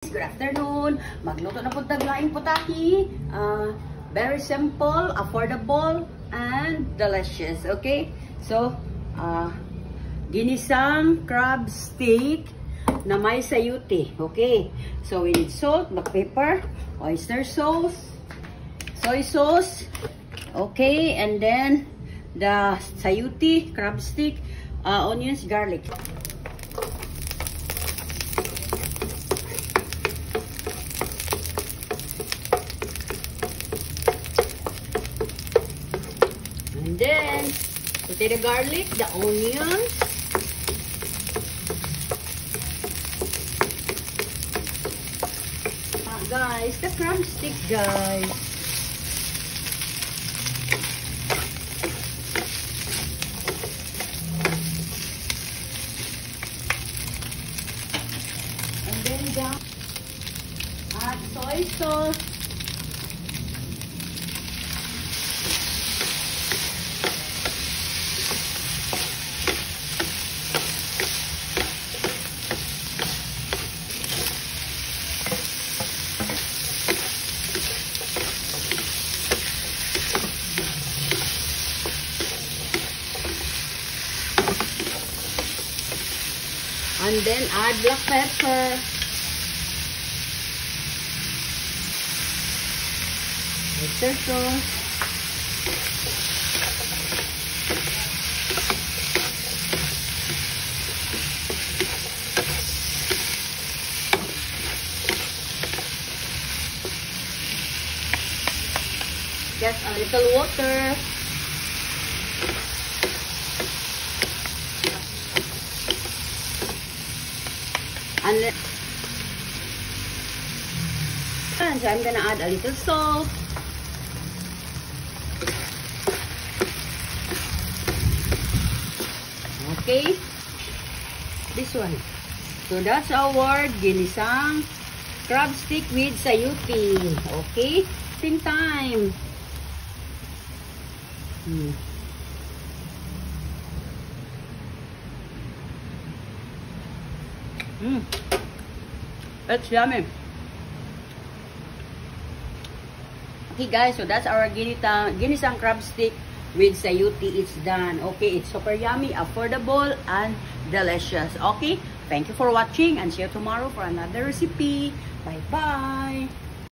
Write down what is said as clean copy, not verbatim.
Good afternoon. Magluto na po taglaing putaki. Very simple, affordable, and delicious. Okay? So, ginisang crab stick na may sayuti. Okay? So, we need salt, black pepper, oyster sauce, soy sauce. Okay? And then, the sayuti, crab stick, onions, garlic. And then, saute the garlic, the onions, guys, the crab stick, guys. And then, add soy sauce. And then add black pepper. Oyster sauce. Just a little water. And so I'm gonna add a little salt. Okay, this one. So that's our ginisang crab stick with sayuti. Okay, same time. That's yummy. Okay guys, so that's our ginisang crab stick with sayuti. It's done. Okay, it's super yummy, affordable, and delicious. Okay, thank you for watching and see you tomorrow for another recipe. Bye bye.